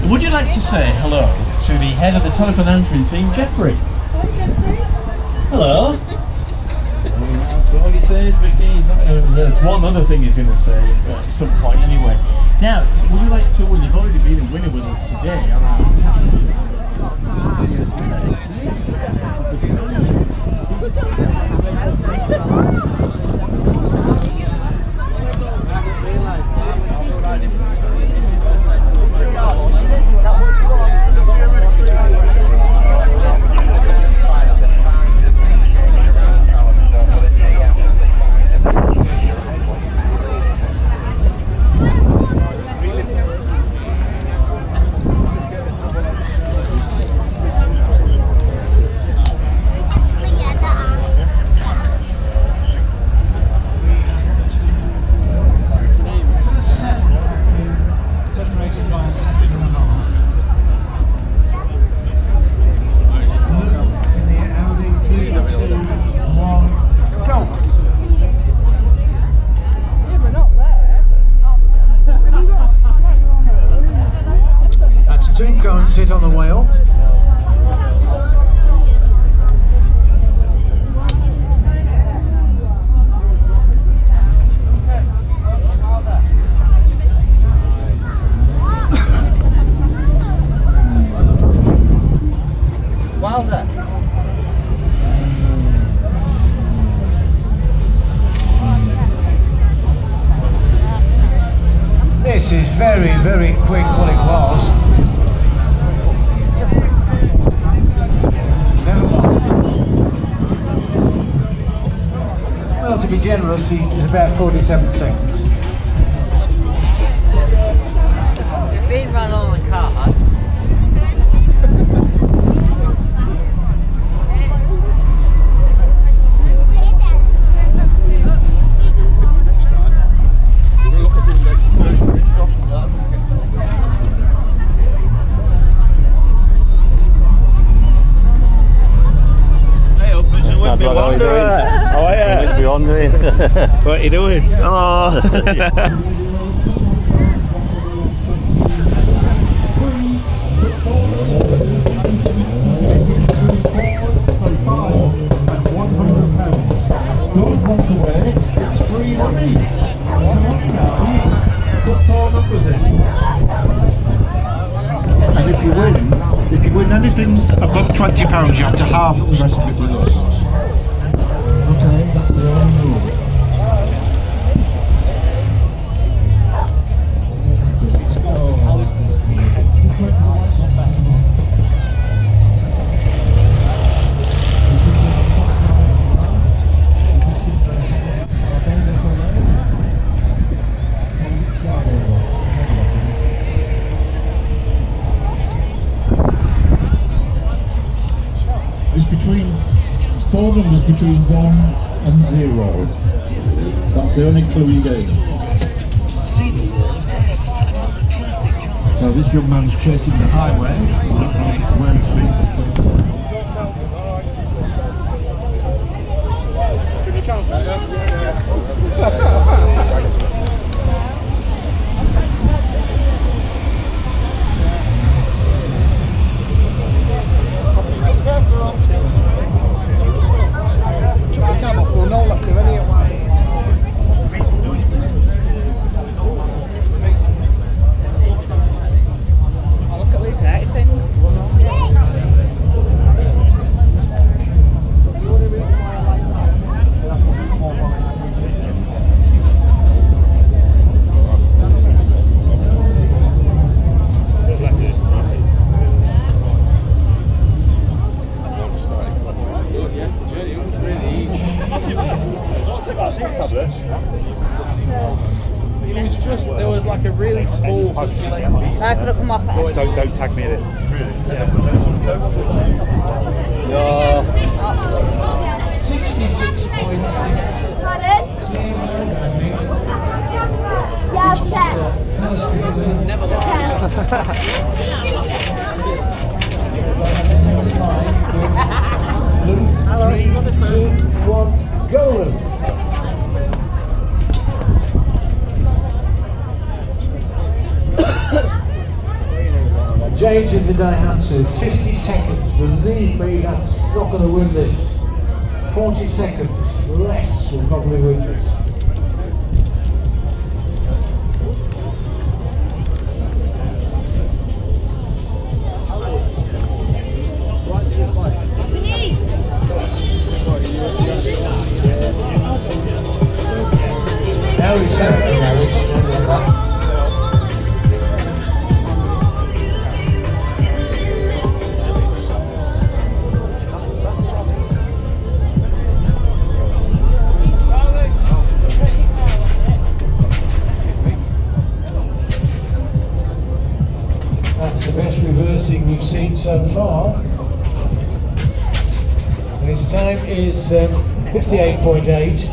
Would you like to say hello to the head of the telephone answering team, Jeffrey? Hi, Jeffrey. Hello. That's all he says, Vicky. There's one other thing he's going to say at some point anyway. Now, would you like to, well, you've already been a winner with us today on our cash machine. Sit on the way up. Wilder. This is very, very quick. What it was. Well, to be generous, he is about 47 seconds. You've been run on the cars. What are you doing? Oh. Don't walk away, it's free money. Come on guys, put 4 numbers in. And if you win anything above £20, you have to halve the rest of it with us. Okay, that's the only rule. It's between 4 numbers between 1 and 0. That's the only clue you get. Now this young man's chasing the highway. Where it's been. Can you count that? I could have come off at Don't tag me in it. Yeah. 66.6. Pardon? Yeah, check. That's fine. Luke, 3, 2, 1, go, Luke. James in the Daihatsu, 50 seconds. Believe me, that's not going to win this. 40 seconds less will probably win this. Now he's second, now he's standing back. That's the best reversing we've seen so far. And his time is 58.8.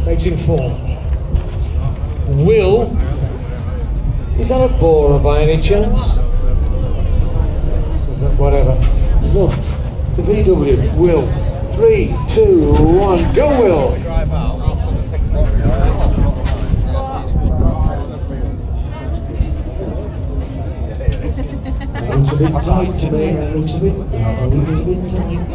Makes him fourth. Will, is that a Bora by any chance? Whatever. Look, the VW. Will. 3, 2, 1, go Will! Looks a bit tight to me. It looks a bit tight.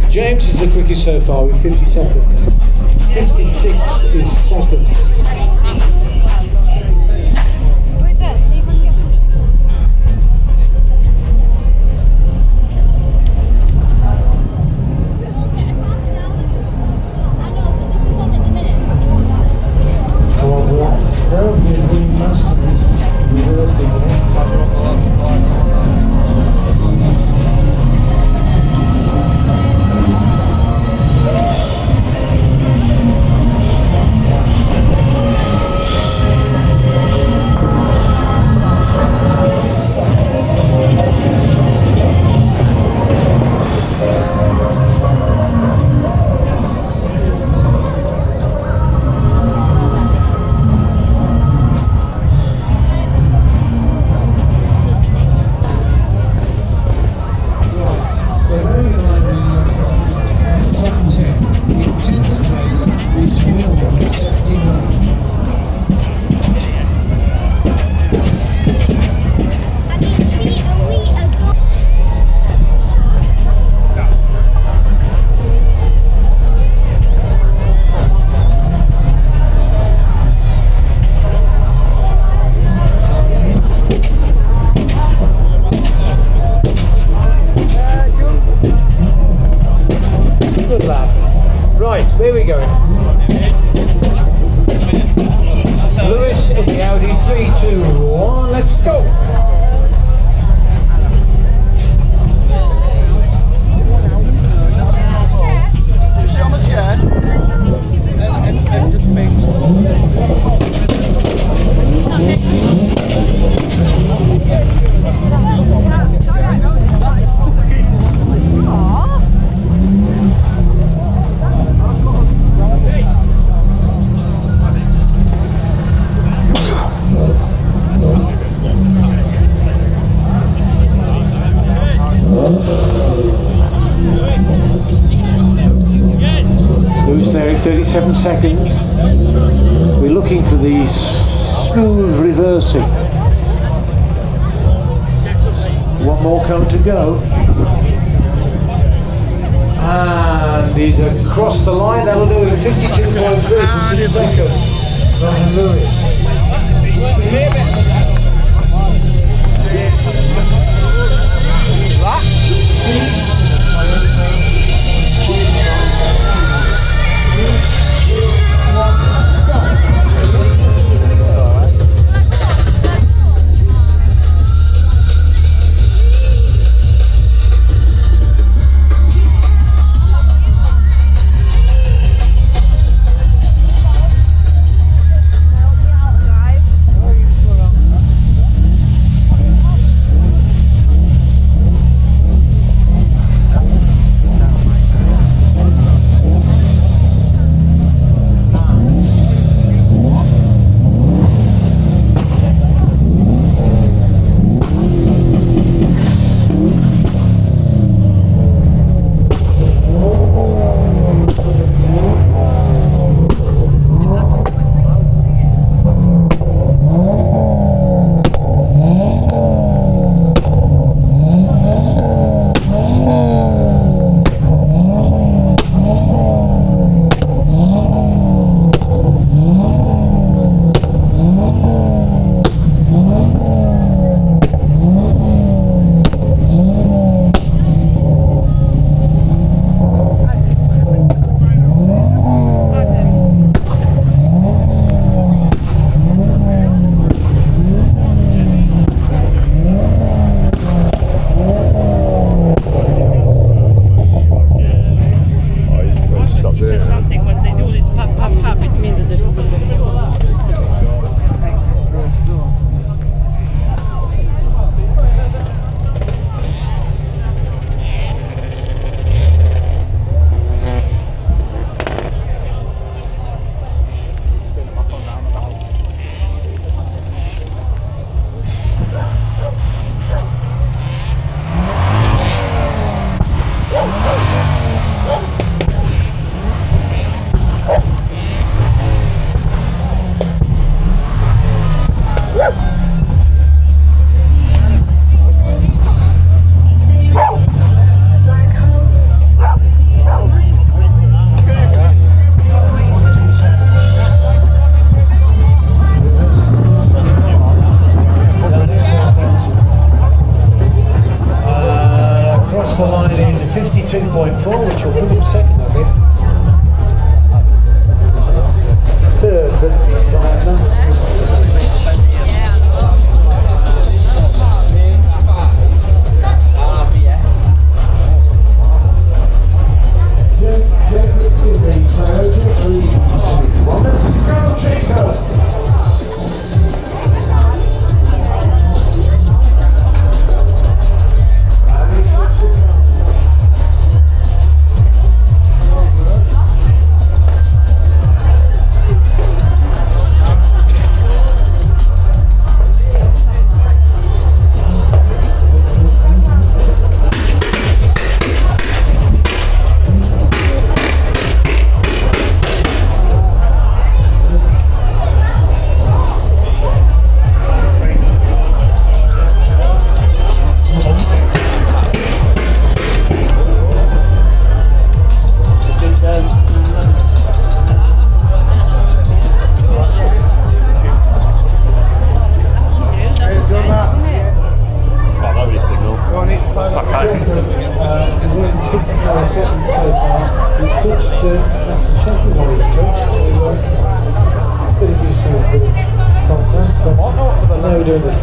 James is the quickest so far with 50 seconds. 56 is second. Where are we going? Lewis in the Audi 3, 2, 1, let's go! Lewis there in 37 seconds. We're looking for the smooth reversing. One more cone to go. And he's across the line. That'll do it. 52.3 to second. Ryan Lewis.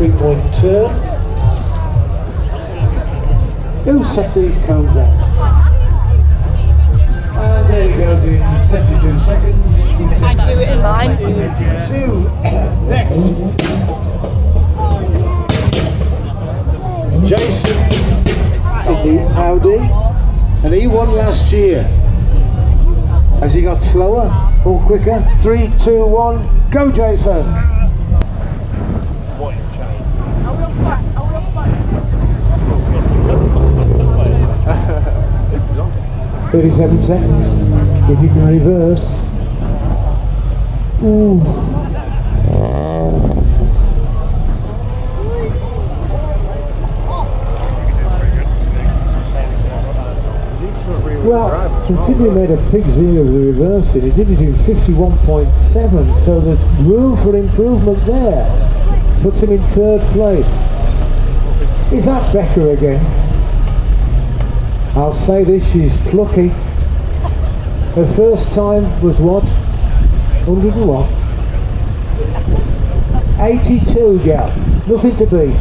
3-point turn. Who set these cones out? And there he goes in 72 seconds. I do it in mine. 2. Next. Jason in the Audi, and he won last year. Has he got slower or quicker? 3, 2, 1, go Jason! 37 seconds, if you can reverse. Ooh. Well, considering he made a pig's ear of the reversing, he did it in 51.7, so there's room for improvement there. Puts him in 3rd place. Is that Becca again? I'll say this, she's plucky. Her first time was what? 100 and what? 82, gal. Nothing to beat.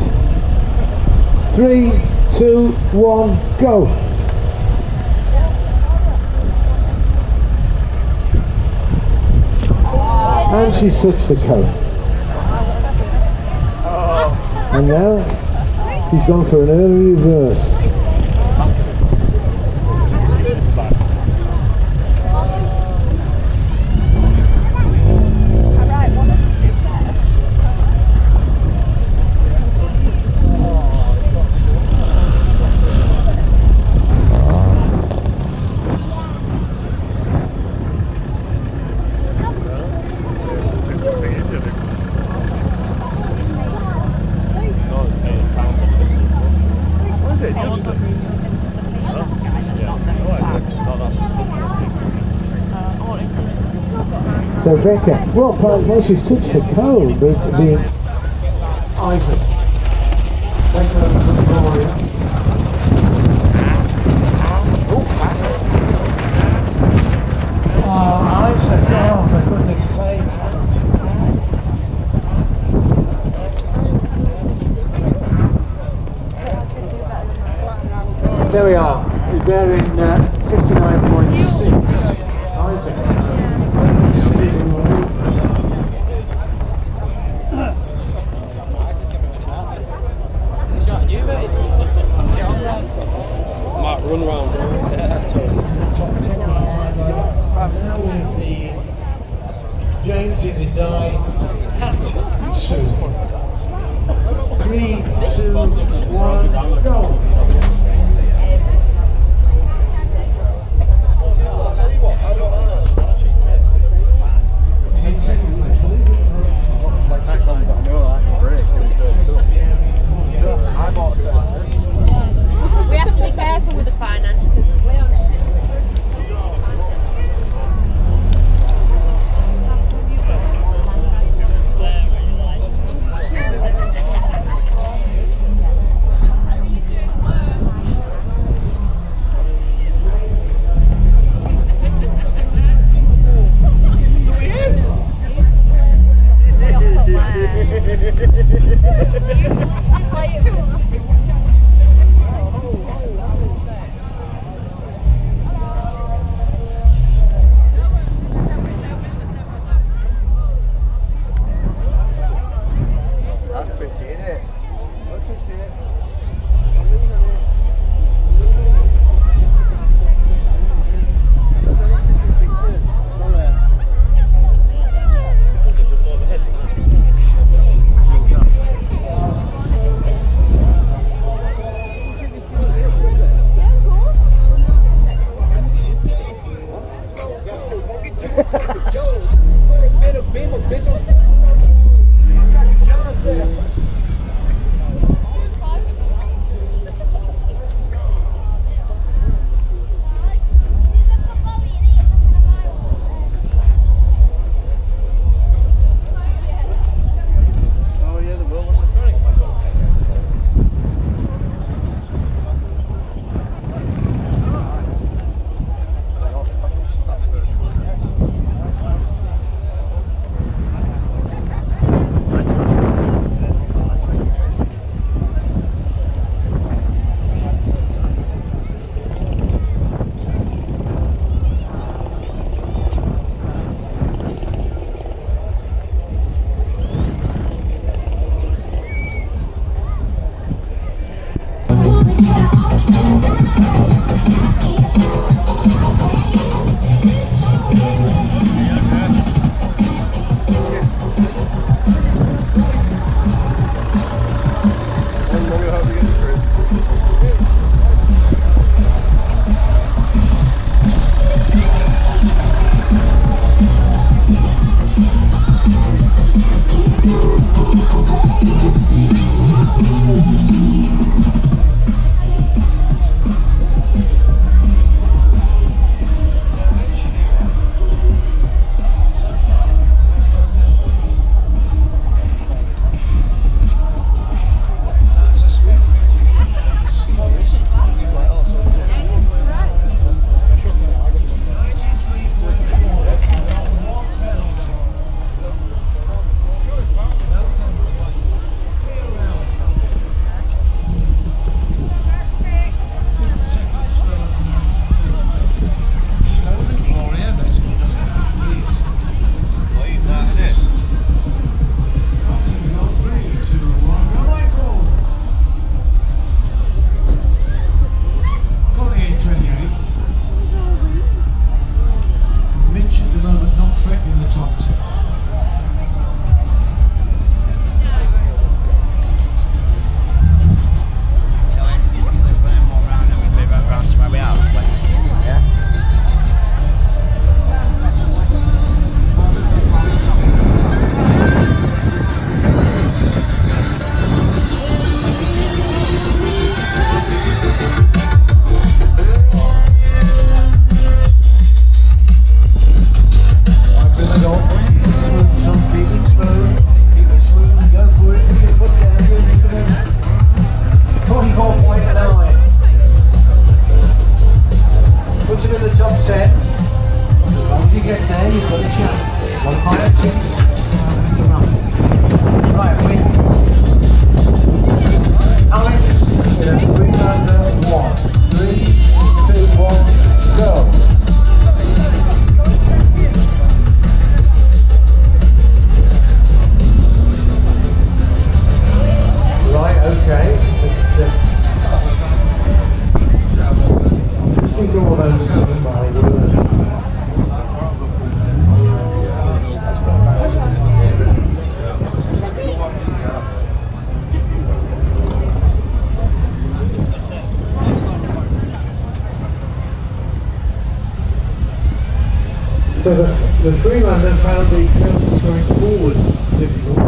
3, 2, 1, go. And she's touched the cone. And now she's gone for an early reverse. So Becca, well, she's touched the cone, but the Isaac, take over from Gloria. Oh, Isaac, oh, for goodness sake. There we are, he's there in 59.6. Isaac. Run around. Into the top 10 now with the James in the die hat soon. 3, 2, 1, go. He's in second place. We have to be careful with the finance because we're on it. Okay, just think of all those coming by word. So the Freelander found the curves going forward difficult.